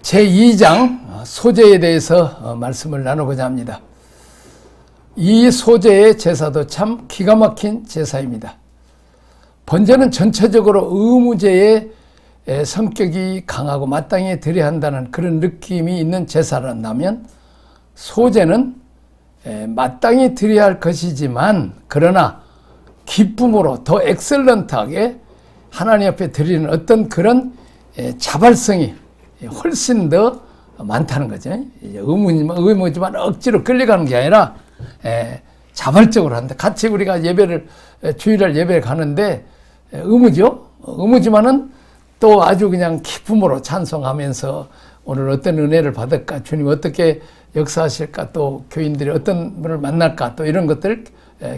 제2장 소제에 대해서 말씀을 나누고자 합니다. 이 소제의 제사도 참 기가 막힌 제사입니다. 번제는 전체적으로 의무제의 성격이 강하고 마땅히 드려야 한다는 그런 느낌이 있는 제사라면, 소제는 마땅히 드려야 할 것이지만 그러나 기쁨으로 더 엑셀런트하게 하나님 앞에 드리는 어떤 그런 자발성이 훨씬 더 많다는 거죠. 의무지만 억지로 끌려가는 게 아니라 자발적으로 한다. 같이 우리가 주일날 예배를 가는데 의무죠. 의무지만은 또 아주 그냥 기쁨으로 찬송하면서 오늘 어떤 은혜를 받을까, 주님 어떻게 역사하실까, 또 교인들이 어떤 분을 만날까, 또 이런 것들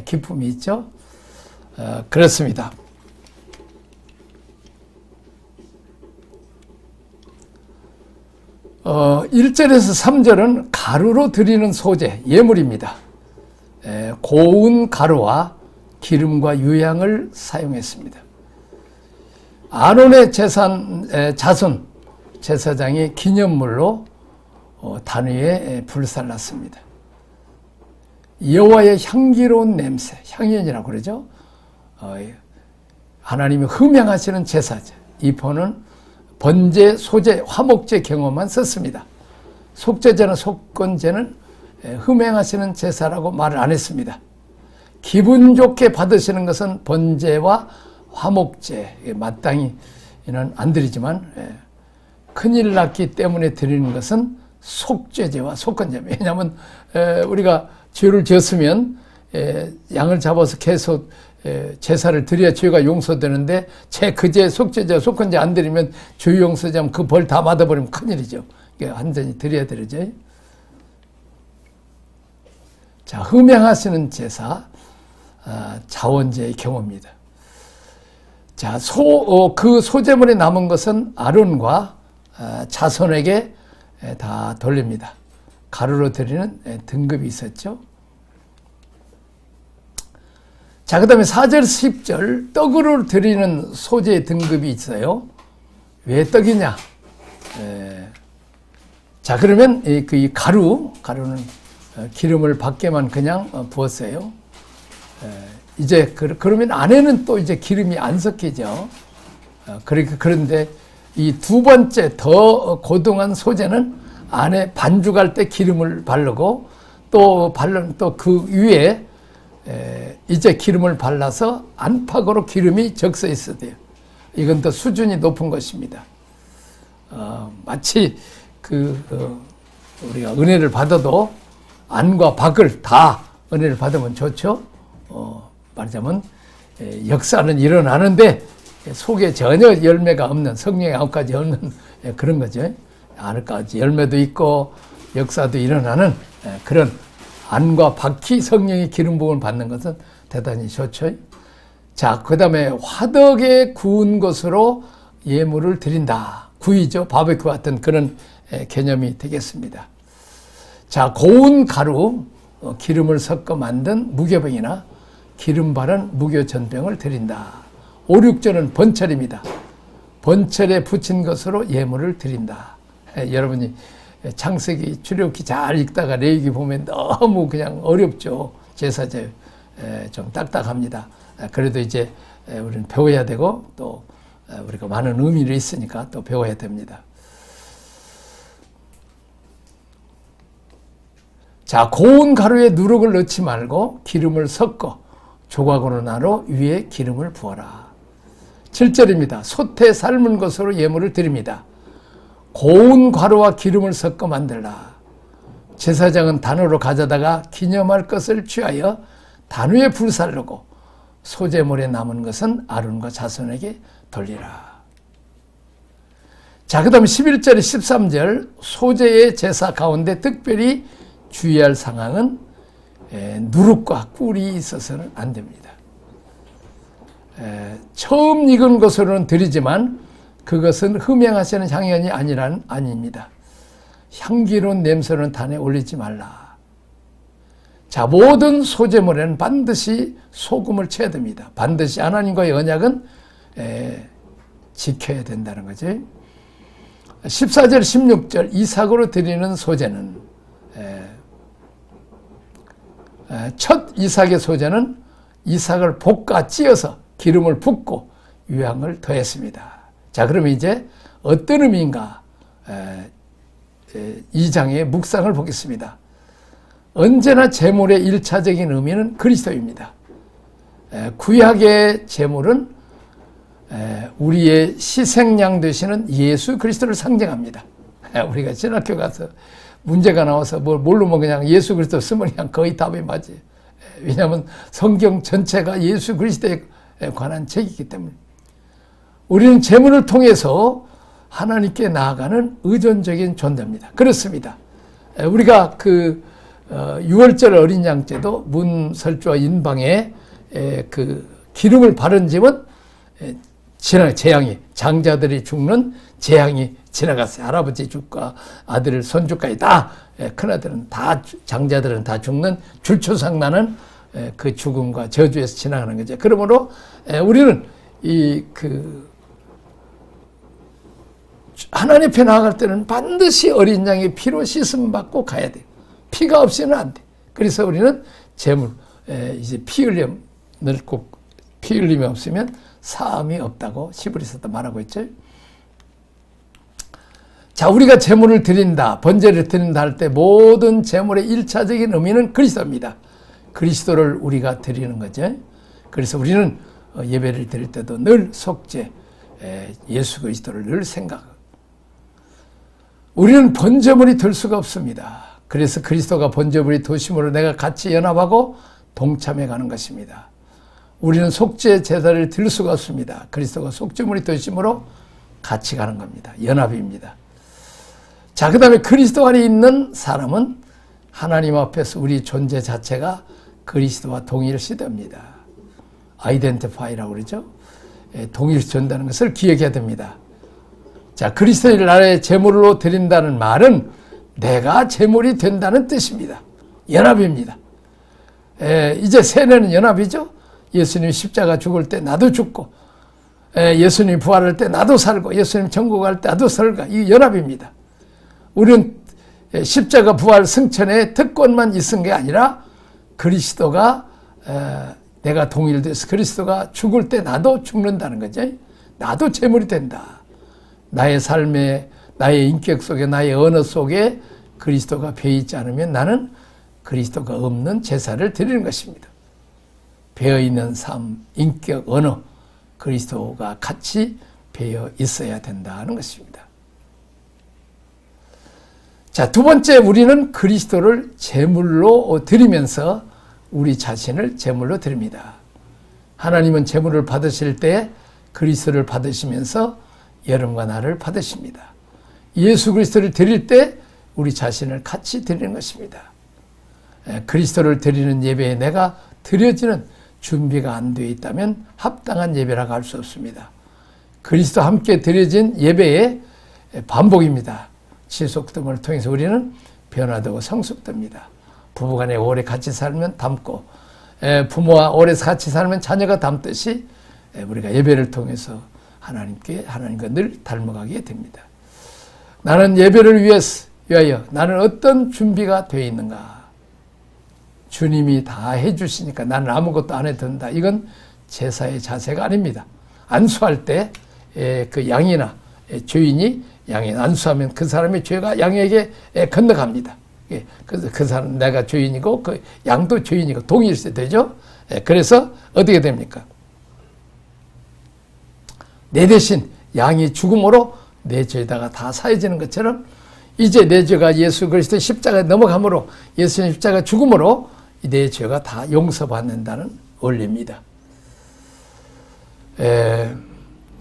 기쁨이 있죠. 그렇습니다. 어, 1절에서 3절은 가루로 드리는 소제, 예물입니다. 고운 가루와 기름과 유향을 사용했습니다. 아론의 자손 제사장이 기념물로 단 위에 불살랐습니다. 여호와의 향기로운 냄새, 향연이라고 그러죠. 하나님이 흠양하시는 제사제. 이 포는 번제, 소제, 화목제 경험만 썼습니다. 속죄제나 속건제는 흠양하시는 제사라고 말을 안 했습니다. 기분 좋게 받으시는 것은 번제와 화목제, 마땅히는 안 드리지만 큰일 났기 때문에 드리는 것은 속죄제와 속건제. 왜냐하면 우리가 죄를 지었으면 양을 잡아서 계속 제사를 드려야 죄가 용서되는데 그제 속죄제, 속건제 안 드리면 죄 용서자면 그 벌 다 받아버리면 큰일이죠. 완전히 드려야 되죠. 자, 흠양하시는 제사, 자원제의 경우입니다. 자, 그 소제물에 남은 것은 아론과 자손에게 다 돌립니다. 가루로 드리는 등급이 있었죠. 자, 그 다음에 4절, 10절, 떡으로 드리는 소제의 등급이 있어요. 왜 떡이냐? 자, 그러면 이 가루는 기름을 밖에만 그냥 부었어요. 이제 그러면 안에는 또 이제 기름이 안 섞이죠. 그런데 이 두 번째 더 고등한 소제는 안에 반죽할 때 기름을 바르고 또 그 위에 이제 기름을 발라서 안팎으로 기름이 적셔 있어야 돼요. 이건 더 수준이 높은 것입니다. 마치 우리가 은혜를 받아도 안과 밖을 다 은혜를 받으면 좋죠. 말하자면 역사는 일어나는데 속에 전혀 열매가 없는, 성령의 아홉가지 없는 그런 거죠. 안까지 열매도 있고 역사도 일어나는 그런 안과 밖이 성령의 기름 부음을 받는 것은 대단히 좋죠. 자, 그 다음에 화덕에 구운 것으로 예물을 드린다. 구이죠. 바베큐 같은 그런 개념이 되겠습니다. 자, 고운 가루, 기름을 섞어 만든 무교병이나 기름 바른 무교전병을 드린다. 5, 6절은 번철입니다. 번철에 붙인 것으로 예물을 드린다. 여러분이 창세기, 출애굽기 잘 읽다가 레위기 보면 너무 그냥 어렵죠. 제사제 좀 딱딱합니다. 그래도 이제 우리는 배워야 되고 또 우리가 많은 의미를 있으니까 또 배워야 됩니다. 자, 고운 가루에 누룩을 넣지 말고 기름을 섞어 조각으로 나눠 위에 기름을 부어라. 7절입니다. 솥에 삶은 것으로 예물을 드립니다. 고운 가루와 기름을 섞어 만들라. 제사장은 단으로 가져다가 기념할 것을 취하여 단 위에 불살르고 소제물에 남은 것은 아론과 자손에게 돌리라. 자, 그 다음에 11절, 13절 소제의 제사 가운데 특별히 주의할 상황은 누룩과 꿀이 있어서는 안 됩니다. 처음 익은 것으로는 드리지만 그것은 흠양하시는 향연이 아닙니다. 향기로운 냄새는 단에 올리지 말라. 자, 모든 소제물에는 반드시 소금을 쳐야 됩니다. 반드시 하나님과의 언약은 지켜야 된다는 거죠. 14절 16절 이삭으로 드리는 소제는 첫 이삭의 소제는 이삭을 볶아 찧어서 기름을 붓고 유향을 더했습니다. 자, 그러면 이제 어떤 의미인가 2장의 묵상을 보겠습니다. 언제나 제물의 1차적인 의미는 그리스도입니다. 구약의 제물은 우리의 희생양 되시는 예수 그리스도를 상징합니다. 우리가 신학교 가서 문제가 나와서 뭘로 뭐 그냥 예수 그리스도 쓰면 그냥 거의 답이 맞지. 왜냐하면 성경 전체가 예수 그리스도에 관한 책이기 때문에 우리는 제물을 통해서 하나님께 나아가는 의존적인 존재입니다. 그렇습니다. 우리가 그 6월절 어린 양제도 문설주와 인방에 그 기름을 바른 집은 재앙이 장자들이 죽는 재앙이 지나갔어요. 할아버지 죽과 아들 손주까지 다 큰아들은 다 장자들은 다 죽는 줄초상 나는 그 죽음과 저주에서 지나가는 거죠. 그러므로 우리는 하나님 앞에 나아갈 때는 반드시 어린 양의 피로 씻음 받고 가야 돼요. 피가 없이는 안 돼. 그래서 우리는 제물 이제 피 흘림이 없으면 사함이 없다고 히브리서도 말하고 있죠. 자, 우리가 제물을 드린다, 번제를 드린다 할 때 모든 제물의 1차적인 의미는 그리스도입니다. 그리스도를 우리가 드리는 거죠. 그래서 우리는 예배를 드릴 때도 늘 속죄, 예수 그리스도를 늘 생각하고 우리는 번제물이 될 수가 없습니다. 그래서 그리스도가 번제물이 되심으로 내가 같이 연합하고 동참해 가는 것입니다. 우리는 속죄 제사를 드릴 수가 없습니다. 그리스도가 속죄물이 되심으로 같이 가는 겁니다. 연합입니다. 자, 그 다음에 그리스도 안에 있는 사람은 하나님 앞에서 우리 존재 자체가 그리스도와 동일시됩니다. 아이덴티파이라고 그러죠. 동일시된다는 것을 기억해야 됩니다. 자, 그리스도를 나의 제물로 드린다는 말은 내가 제물이 된다는 뜻입니다. 연합입니다. 이제 세례는 연합이죠. 예수님 십자가 죽을 때 나도 죽고, 예수님 부활할 때 나도 살고, 예수님 천국 갈 때 나도 살고, 이 연합입니다. 우리는 십자가 부활 승천의 특권만 있은 게 아니라 그리스도가 내가 동일돼서 그리스도가 죽을 때 나도 죽는다는 거죠. 나도 제물이 된다. 나의 삶에, 나의 인격 속에, 나의 언어 속에 그리스도가 배어있지 않으면 나는 그리스도가 없는 제사를 드리는 것입니다. 배어있는 삶, 인격, 언어, 그리스도가 같이 배어 있어야 된다는 것입니다. 자, 두 번째, 우리는 그리스도를 제물로 드리면서 우리 자신을 제물로 드립니다. 하나님은 제물을 받으실 때 그리스도를 받으시면서 여러분과 나를 받으십니다. 예수 그리스도를 드릴 때 우리 자신을 같이 드리는 것입니다. 그리스도를 드리는 예배에 내가 드려지는 준비가 안 되어 있다면 합당한 예배라고 할 수 없습니다. 그리스도 함께 드려진 예배의 반복입니다. 지속됨을 통해서 우리는 변화되고 성숙됩니다. 부부간에 오래 같이 살면 닮고, 부모와 오래 같이 살면 자녀가 닮듯이 우리가 예배를 통해서 하나님과 늘 닮아가게 됩니다. 나는 예배를 위하여 나는 어떤 준비가 되어 있는가? 주님이 다 해주시니까 나는 아무것도 안 해도 된다. 이건 제사의 자세가 아닙니다. 안수할 때 그 양이나 죄인이 양에 안수하면 그 사람의 죄가 양에게 건너갑니다. 그 사람 내가 죄인이고 그 양도 죄인이고 동일시 되죠. 그래서 어떻게 됩니까? 내 대신 양이 죽음으로 내 죄다가 다 사해지는 것처럼 이제 내 죄가 예수 그리스도 십자가에 넘어감으로 예수님 십자가 죽음으로 내 죄가 다 용서받는다는 원리입니다.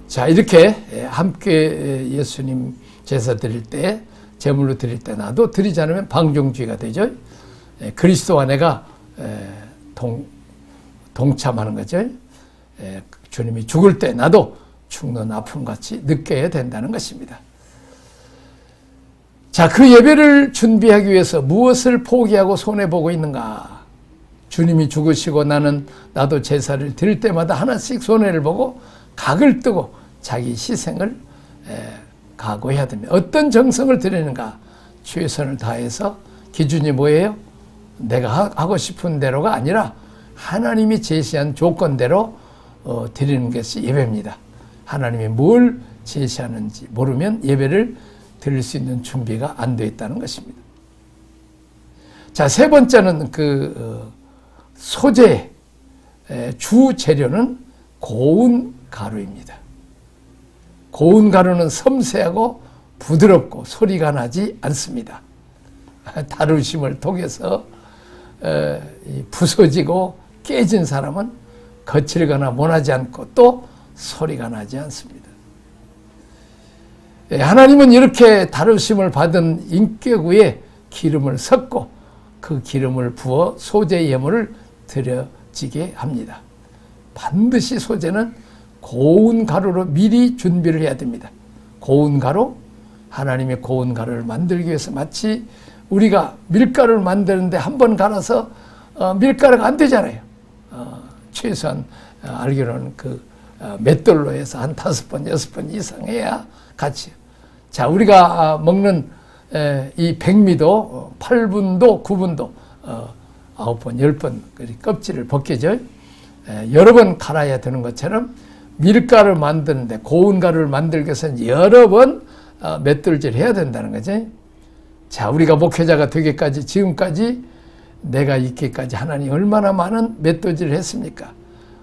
자, 이렇게 함께 예수님 제사 드릴 때, 제물로 드릴 때 나도 드리지 않으면 방종주의가 되죠. 그리스도와 내가 동참하는 거죠. 주님이 죽을 때 나도 죽는 아픔같이 느껴야 된다는 것입니다. 자, 그 예배를 준비하기 위해서 무엇을 포기하고 손해보고 있는가? 주님이 죽으시고 나도 제사를 드릴 때마다 하나씩 손해를 보고 각을 뜨고 자기 희생을 각오해야 됩니다. 어떤 정성을 들이는가? 최선을 다해서 기준이 뭐예요? 내가 하고 싶은 대로가 아니라 하나님이 제시한 조건대로 드리는 것이 예배입니다. 하나님이 뭘 제시하는지 모르면 예배를 드릴 수 있는 준비가 안 되어 있다는 것입니다. 자, 세 번째는 소재 주 재료는 고운 가루입니다. 고운 가루는 섬세하고 부드럽고 소리가 나지 않습니다. 다루심을 통해서 부서지고 깨진 사람은 거칠거나 모나지 않고 또 소리가 나지 않습니다. 하나님은 이렇게 다루심을 받은 인격위에 기름을 섞고 그 기름을 부어 소재 예물을 드려지게 합니다. 반드시 소재는 고운 가루로 미리 준비를 해야 됩니다. 고운 가루, 하나님의 고운 가루를 만들기 위해서 마치 우리가 밀가루를 만드는데 한 번 갈아서 밀가루가 안 되잖아요. 최소한 알기로는 맷돌로 해서 한 5번, 6번 이상 해야 같이. 자, 우리가 먹는 이 백미도 8분도, 9분도 9번, 10번 껍질을 벗겨져 여러 번 갈아야 되는 것처럼 밀가루를 만드는데 고운 가루를 만들기 위해서는 여러 번 맷돌질 해야 된다는 거죠. 자, 우리가 목회자가 되기까지 지금까지 내가 있기까지 하나님 얼마나 많은 맷돌질을 했습니까?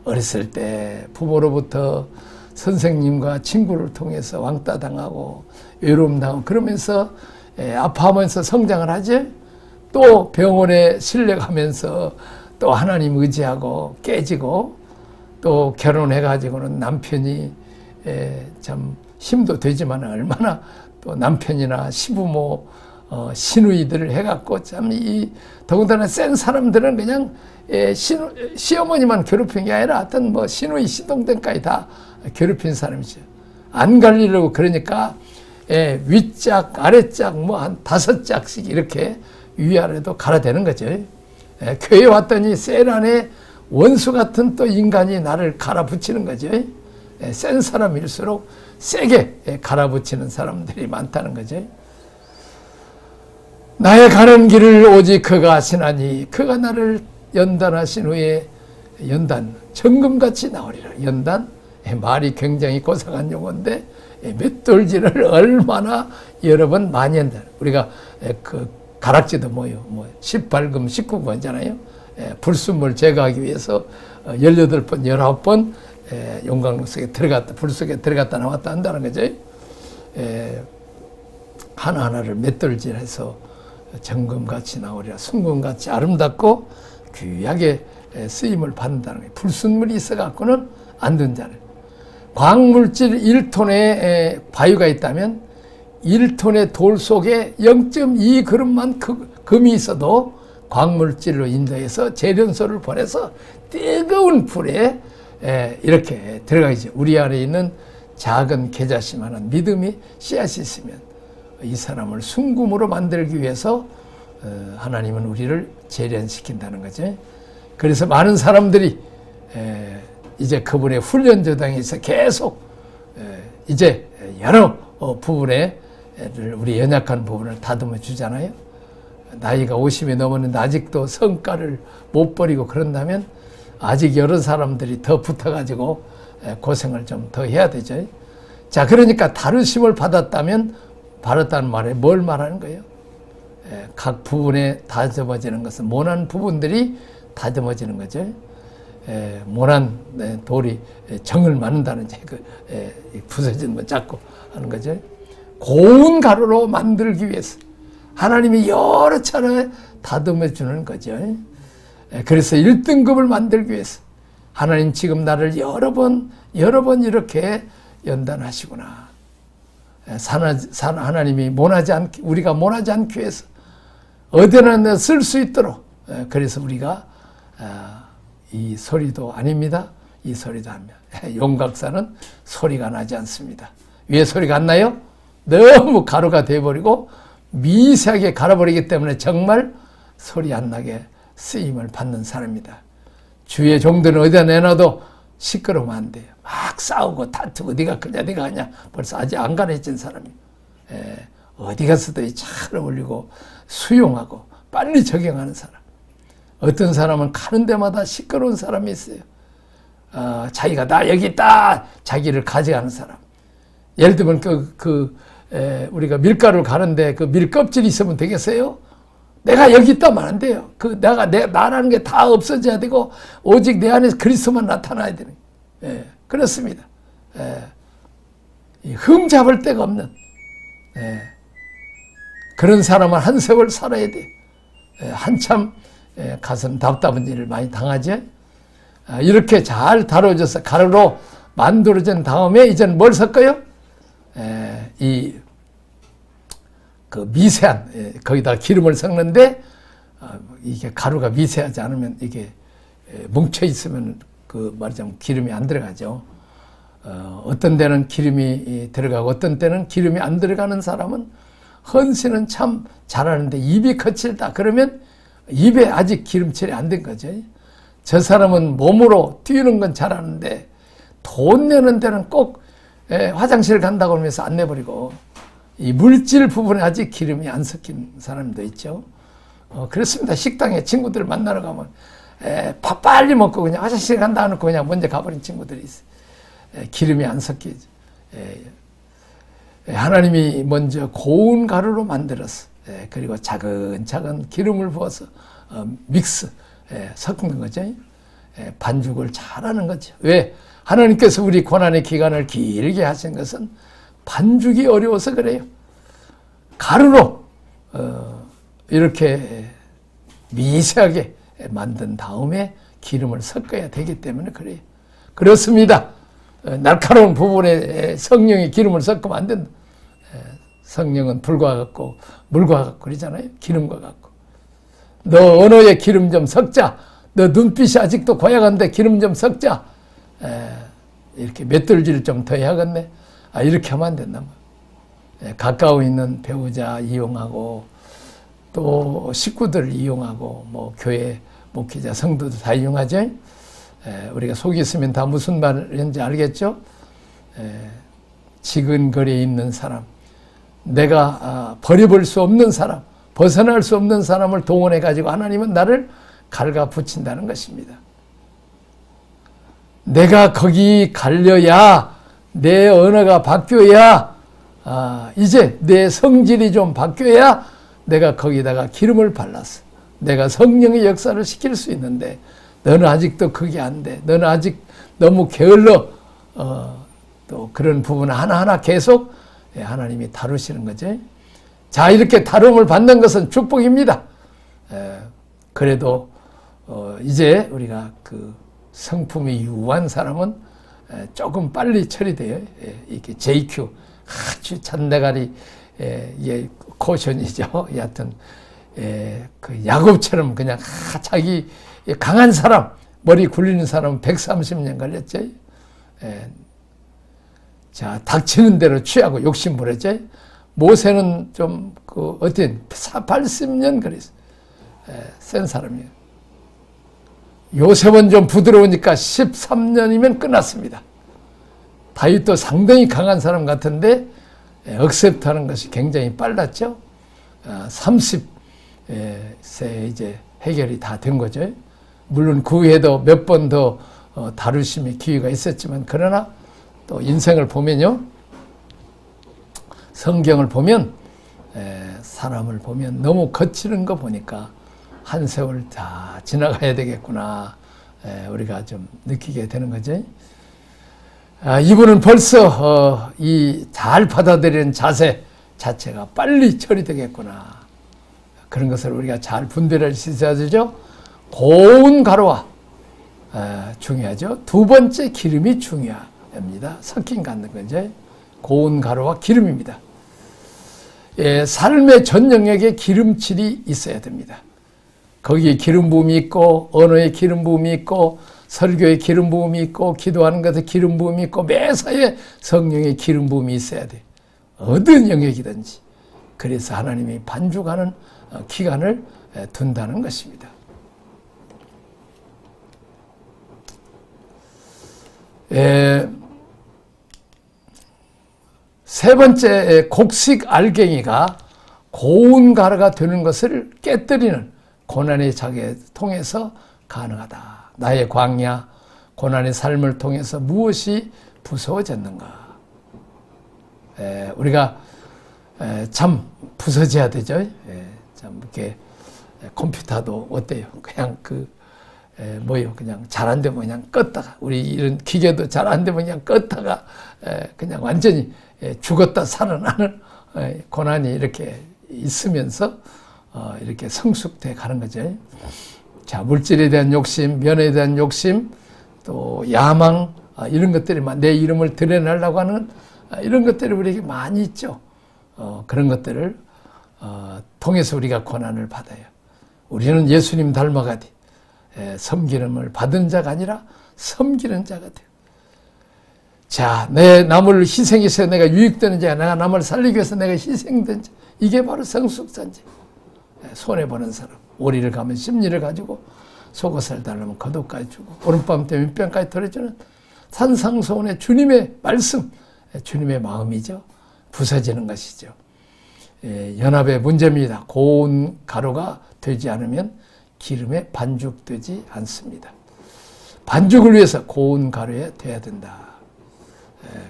어렸을 때 부모로부터 선생님과 친구를 통해서 왕따 당하고 외로움 당하고 그러면서 아파하면서 성장을 하지. 또 병원에 실려가면서 또 하나님 의지하고 깨지고 또 결혼해가지고는 남편이 참 힘도 되지만 얼마나 또 남편이나 시부모 시누이들을 해갖고 참 더군다나 센 사람들은 그냥 시어머니만 괴롭힌 게 아니라 하여튼 시누이 시동생까지 다 괴롭힌 사람이죠. 안 갈리려고 그러니까 윗짝 아랫짝 한 5짝씩 이렇게 위아래도 갈아대는 거죠. 교회 왔더니 셀 안에 원수 같은 또 인간이 나를 갈아붙이는 거죠. 센 사람일수록 세게 갈아붙이는 사람들이 많다는 거죠. 나의 가는 길을 오직 그가 아시나니 그가 나를 연단하신 후에 연단, 정금같이 나오리라. 연단, 말이 굉장히 고상한 용어인데 맷돌질을 얼마나 여러 번 많이 한다. 우리가 가락지도 18금, 19금 하잖아요. 불순물 제거하기 위해서 18번, 19번 용광로 속에 들어갔다, 불 속에 들어갔다 나왔다 한다는 거죠. 하나하나를 맷돌질해서 정금같이 나오리라. 순금같이 아름답고 귀하게 쓰임을 받는다는 거예요. 불순물이 있어갖고는 안 된다는. 광물질 1톤의 바위가 있다면 1톤의 돌 속에 0.2g만 금이 있어도 광물질로 인도해서 재련소를 보내서 뜨거운 불에 이렇게 들어가야죠. 우리 안에 있는 작은 계자씨만한 믿음이 씨앗이 있으면 이 사람을 순금으로 만들기 위해서 하나님은 우리를 재련시킨다는 거죠. 그래서 많은 사람들이 이제 그분의 훈련조당에서 계속 이제 여러 부분에 우리 연약한 부분을 다듬어 주잖아요. 나이가 50이 넘었는데 아직도 성과를 못 버리고 그런다면 아직 여러 사람들이 더 붙어가지고 고생을 좀 더 해야 되죠. 자, 그러니까 다루심을 받았다는 말에 뭘 말하는 거예요? 각 부분에 다듬어지는 것은 모난 부분들이 다듬어지는 거죠. 모난 돌이 정을 만든다는 부서지는 거 잡고 하는 거죠. 고운 가루로 만들기 위해서 하나님이 여러 차례 다듬어 주는 거죠. 그래서 1등급을 만들기 위해서 하나님 지금 나를 여러 번 이렇게 연단하시구나. 하나님이 우리가 모나지 않기 위해서 어디나 쓸 수 있도록. 그래서 우리가 이 소리도 아닙니다. 이 소리도 합니다. 용각사는 소리가 나지 않습니다. 왜 소리가 안 나요? 너무 가루가 되어버리고 미세하게 갈아버리기 때문에 정말 소리 안 나게 쓰임을 받는 사람입니다. 주의 종들은 어디다 내놔도 시끄러우면 안 돼요. 막 싸우고 다투고 네가 크냐 네가 하냐 벌써 아직 안 가르쳐진 사람이에요. 어디 가서도 잘 어울리고 수용하고 빨리 적용하는 사람. 어떤 사람은 가는 데마다 시끄러운 사람이 있어요. 자기가 나 여기 있다 자기를 가져가는 사람. 예를 들면 우리가 밀가루를 가는데 그 밀껍질이 있으면 되겠어요? 내가 여기 있다면 안 돼요. 나라는 게 다 없어져야 되고 오직 내 안에 그리스도만 나타나야 되는. 그렇습니다. 흠 잡을 데가 없는 그런 사람은 한 세월 살아야 돼. 한참 가슴 답답한 일을 많이 당하죠. 이렇게 잘 다뤄져서 가루로 만들어진 다음에 이제는 뭘 섞어요? 그 미세한 거기다 기름을 섞는데 이게 가루가 미세하지 않으면 이게 뭉쳐 있으면 말하자면 기름이 안 들어가죠. 어떤 데는 기름이 들어가고 어떤 때는 기름이 안 들어가는 사람은 헌신은 참 잘하는데 입이 거칠다 그러면 입에 아직 기름칠이 안 된 거죠. 저 사람은 몸으로 뛰는 건 잘하는데 돈 내는 데는 꼭 화장실 간다고 하면서 안 내버리고 이 물질 부분에 아직 기름이 안 섞인 사람도 있죠. 그렇습니다. 식당에 친구들 만나러 가면 밥 빨리 먹고 그냥 화장실 간다 하놓고 그냥 먼저 가버린 친구들이 있어요. 기름이 안 섞이죠. 하나님이 먼저 고운 가루로 만들었어. 그리고 차근차근 기름을 부어서 믹스 섞는 거죠. 반죽을 잘하는 거죠. 왜? 하나님께서 우리 고난의 기간을 길게 하신 것은 반죽이 어려워서 그래요. 가루로 이렇게 미세하게 만든 다음에 기름을 섞어야 되기 때문에 그래요. 그렇습니다. 날카로운 부분에 성령의 기름을 섞으면 안 된다. 성령은 불과 같고 물과 같고 그러잖아요. 기름과 같고. 너 언어에 기름 좀 섞자. 너 눈빛이 아직도 고약한데 기름 좀 섞자. 이렇게 맷돌질을 좀 더 해야겠네. 이렇게 하면 안 된다. 가까워 있는 배우자 이용하고 또 식구들 이용하고 뭐 교회 목회자 성도도 다 이용하죠. 우리가 속이 있으면 다 무슨 말인지 알겠죠? 지근거리에 있는 사람, 내가 버려볼 수 없는 사람, 벗어날 수 없는 사람을 동원해가지고 하나님은 나를 갈가 붙인다는 것입니다. 내가 거기 갈려야 내 언어가 바뀌어야 이제 내 성질이 좀 바뀌어야 내가 거기다가 기름을 발랐어. 내가 성령의 역사를 시킬 수 있는데 너는 아직도 그게 안 돼. 너는 아직 너무 게을러. 또 그런 부분 하나하나 계속 하나님이 다루시는 거죠. 자, 이렇게 다룸을 받는 것은 축복입니다. 그래도 이제 우리가 그 성품이 유한 사람은 조금 빨리 처리돼요. 이렇게 JQ 아주 잔대가리 코션이죠. 여하튼 그 야곱처럼 그냥 자기 강한 사람, 머리 굴리는 사람은 130년 걸렸죠. 자, 닥치는 대로 취하고 욕심 부렸죠. 모세는 좀 어떤 80년 걸렸어요. 센 사람이에요. 요셉은 좀 부드러우니까 13년이면 끝났습니다. 다윗도 상당히 강한 사람 같은데 억셉트하는 것이 굉장히 빨랐죠. 30세 이제 해결이 다 된 거죠. 물론 그 후에도 몇 번 더 다루심의 기회가 있었지만 그러나 또 인생을 보면요. 성경을 보면 사람을 보면 너무 거치는 거 보니까 한 세월 다 지나가야 되겠구나 우리가 좀 느끼게 되는 거죠. 이분은 벌써 이 잘 받아들이는 자세 자체가 빨리 처리되겠구나 그런 것을 우리가 잘 분별할 수 있어야 되죠. 고운 가루와 중요하죠. 두 번째 기름이 중요합니다. 섞인 갖는 거죠. 고운 가루와 기름입니다. 삶의 전 영역에 기름칠이 있어야 됩니다. 거기에 기름 부음이 있고 언어에 기름 부음이 있고 설교에 기름 부음이 있고 기도하는 것에 기름 부음이 있고 매사에 성령의 기름 부음이 있어야 돼. 어떤 영역이든지. 그래서 하나님이 반죽하는 기간을 둔다는 것입니다. 세 번째, 곡식 알갱이가 고운 가루가 되는 것을 깨뜨리는 고난의 자격을 통해서 가능하다. 나의 광야, 고난의 삶을 통해서 무엇이 부서워졌는가? 우리가 참 부서져야 되죠. 참 이렇게 컴퓨터도 어때요? 그냥 그냥 잘 안 되면 그냥 껐다가, 우리 이런 기계도 잘 안 되면 그냥 껐다가 그냥 완전히 죽었다 살아나는 고난이 이렇게 있으면서 이렇게 성숙돼 가는 거죠. 자, 물질에 대한 욕심, 면에 대한 욕심, 또 야망, 이런 것들이 내 이름을 드러내려고 하는 이런 것들이 우리에게 많이 있죠. 그런 것들을 통해서 우리가 고난을 받아요. 우리는 예수님 닮아가되 섬기름을 받은 자가 아니라 섬기는 자가 돼요. 자, 내 남을 희생해서 내가 유익되는 자, 내가 남을 살리기 위해서 내가 희생된 자, 이게 바로 성숙자인지. 손해보는 사람, 오리를 가면 심리를 가지고 속옷을 달라면 겉옷까지 주고 오른밤 때문에 윗뺨까지 털어주는 산상수훈의 주님의 말씀, 주님의 마음이죠. 부서지는 것이죠. 연합의 문제입니다. 고운 가루가 되지 않으면 기름에 반죽되지 않습니다. 반죽을 위해서 고운 가루에 돼야 된다.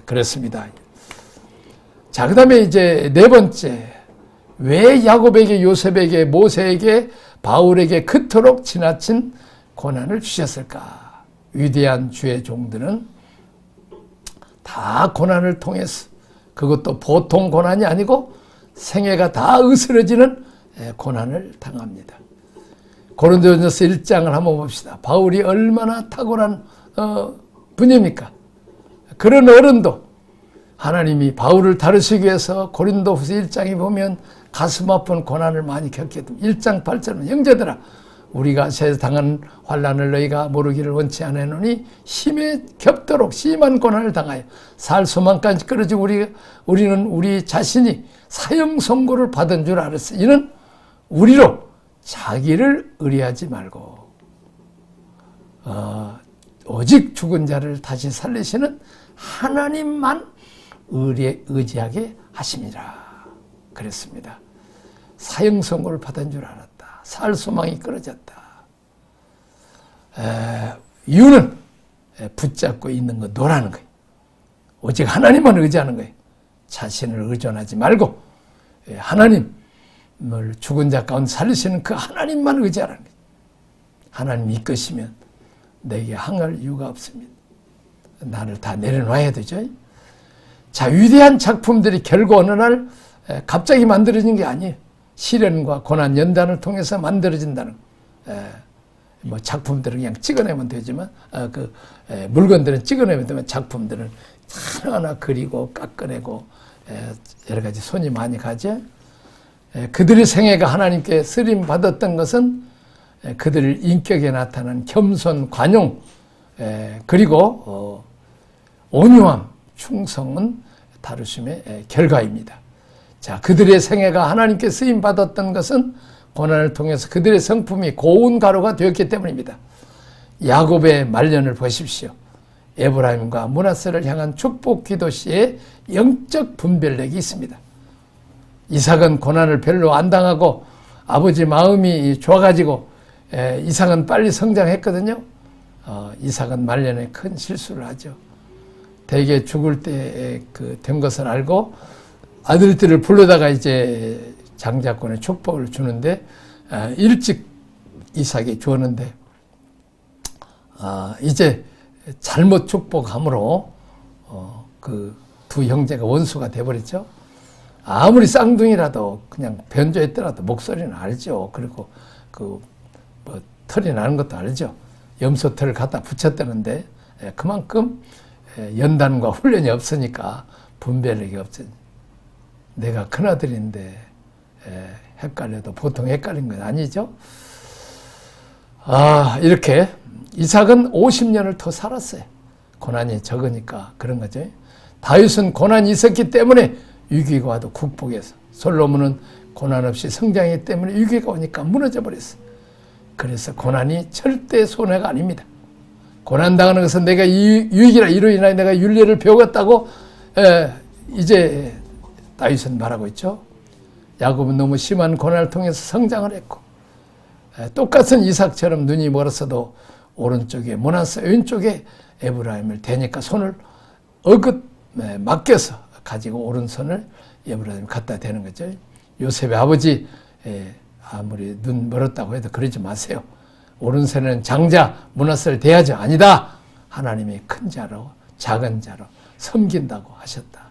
그렇습니다. 자, 그 다음에 이제 네 번째, 왜 야곱에게, 요셉에게, 모세에게, 바울에게 그토록 지나친 고난을 주셨을까? 위대한 주의 종들은 다 고난을 통해서, 그것도 보통 고난이 아니고 생애가 다 으스러지는 고난을 당합니다. 고린도전서 1장을 한번 봅시다. 바울이 얼마나 탁월한 분입니까? 그런 어른도 하나님이 바울을 다루시기 위해서 고린도후서 1장에 보면 가슴 아픈 고난을 많이 겪게 됩니다. 1장 8절은 형제들아, 우리가 세상 당한 환난을 너희가 모르기를 원치 않으노니 힘에 겹도록 심한 고난을 당하여 살 소망까지 끊어지고 우리는 우리 자신이 사형 선고를 받은 줄 알았어. 이는 우리로 자기를 의뢰하지 말고 오직 죽은 자를 다시 살리시는 하나님만 의지하게 하심이라 그랬습니다. 사형 선고를 받은 줄 알았다. 살 소망이 끊어졌다. 이유는 붙잡고 있는 거 노라는 거예요. 오직 하나님만 의지하는 거예요. 자신을 의존하지 말고 하나님을 죽은 자 가운데 살리시는 그 하나님만 의지하라는 거예요. 하나님 이끄시면 내게 항할 이유가 없습니다. 나를 다 내려놔야 되죠. 자, 위대한 작품들이 결국 어느 날 갑자기 만들어진 게 아니에요. 시련과 고난 연단을 통해서 만들어진다는 뭐 작품들은 그냥 찍어내면 되지만 물건들은 찍어내면 되면 작품들은 하나하나 그리고 깎아내고 여러 가지 손이 많이 가죠. 그들의 생애가 하나님께 쓰림 받았던 것은 그들 인격에 나타난 겸손, 관용, 그리고 온유함, 충성은 다루심의 결과입니다. 자, 그들의 생애가 하나님께 쓰임 받았던 것은 고난을 통해서 그들의 성품이 고운 가루가 되었기 때문입니다. 야곱의 말년을 보십시오. 에브라임과 므낫세를 향한 축복 기도 시에 영적 분별력이 있습니다. 이삭은 고난을 별로 안 당하고 아버지 마음이 좋아가지고 이삭은 빨리 성장했거든요. 이삭은 말년에 큰 실수를 하죠. 대개 죽을 때 된 것을 알고 아들들을 불러다가 이제 장자권의 축복을 주는데 일찍 이삭이 주었는데 이제 잘못 축복함으로 그 두 형제가 원수가 돼버렸죠. 아무리 쌍둥이라도 그냥 변조했더라도 목소리는 알죠. 그리고 뭐 털이 나는 것도 알죠. 염소털을 갖다 붙였다는데 그만큼 연단과 훈련이 없으니까 분별력이 없죠. 내가 큰아들인데 헷갈려도 보통 헷갈린 건 아니죠. 이렇게 이삭은 50년을 더 살았어요. 고난이 적으니까 그런 거죠. 다윗은 고난이 있었기 때문에 위기가 와도 극복해서, 솔로몬은 고난 없이 성장했기 때문에 위기가 오니까 무너져 버렸어요. 그래서 고난이 절대 손해가 아닙니다. 고난당하는 것은 내가 유익이라 이로 인하여 내가 윤리를 배웠다고 이제 다윗은 말하고 있죠. 야곱은 너무 심한 고난을 통해서 성장을 했고 똑같은 이삭처럼 눈이 멀었어도 오른쪽에 므낫세 왼쪽에 에브라임을 대니까 손을 어긋 맡겨서 가지고 오른손을 에브라임 갖다 대는 거죠. 요셉의 아버지 아무리 눈 멀었다고 해도 그러지 마세요. 오른손에는 장자 므낫세를 대야죠. 아니다. 하나님이 큰 자로 작은 자로 섬긴다고 하셨다.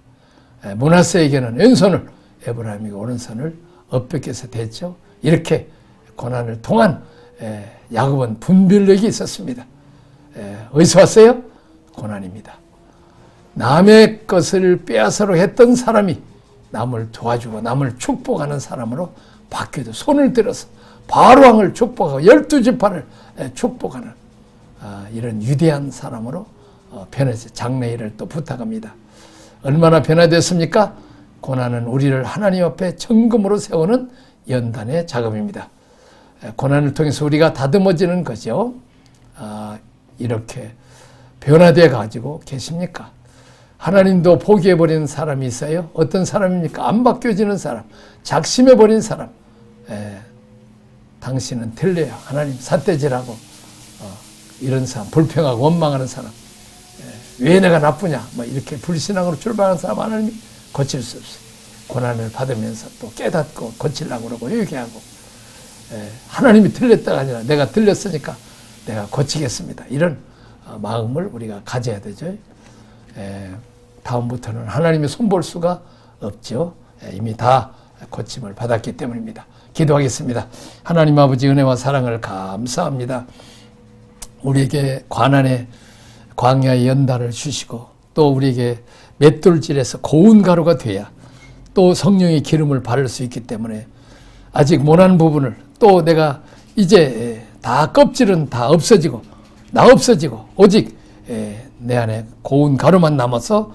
므낫세에게는 왼손을 에브라임이 오른손을 엇뺏겨서 대죠. 이렇게 고난을 통한 야곱은 분별력이 있었습니다. 어디서 왔어요? 고난입니다. 남의 것을 빼앗으려 했던 사람이 남을 도와주고 남을 축복하는 사람으로 바뀌어도 손을 들어서 바로왕을 축복하고 12지파를 축복하는 이런 위대한 사람으로 변해서 장래일을 또 부탁합니다. 얼마나 변화됐습니까? 고난은 우리를 하나님 앞에 정금으로 세우는 연단의 작업입니다. 고난을 통해서 우리가 다듬어지는 거죠. 이렇게 변화되어 가지고 계십니까? 하나님도 포기해버리는 사람이 있어요. 어떤 사람입니까? 안 바뀌어지는 사람, 작심해버린 사람. 당신은 틀려야 하나님 삿대질하고 이런 사람, 불평하고 원망하는 사람. 왜 내가 나쁘냐? 뭐 이렇게 불신앙으로 출발하는 사람 하나님이 고칠 수 없어요. 고난을 받으면서 또 깨닫고 고치려고 그러고 회개하고 하나님이 틀렸다가 아니라 내가 틀렸으니까 내가 고치겠습니다. 이런 마음을 우리가 가져야 되죠. 다음부터는 하나님이 손볼 수가 없죠. 이미 다 고침을 받았기 때문입니다. 기도하겠습니다. 하나님 아버지 은혜와 사랑을 감사합니다. 우리에게 관한의 광야의 연단을 주시고 또 우리에게 맷돌질에서 고운 가루가 돼야 또 성령의 기름을 바를 수 있기 때문에 아직 못한 부분을 또 내가 이제 다 껍질은 다 없어지고 나 없어지고 오직 내 안에 고운 가루만 남아서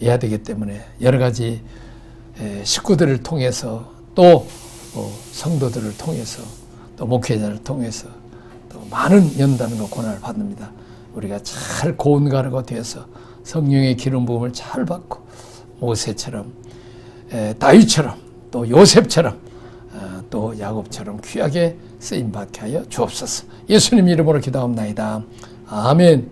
해야 되기 때문에 여러 가지 식구들을 통해서 또 성도들을 통해서 또 목회자를 통해서 또 많은 연단과 고난을 받습니다. 우리가 잘 고운 가루가 되어서 성령의 기름 부음을 잘 받고 모세처럼 다윗처럼 또 요셉처럼 또 야곱처럼 귀하게 쓰임받게 하여 주옵소서. 예수님 이름으로 기도합나이다. 아멘.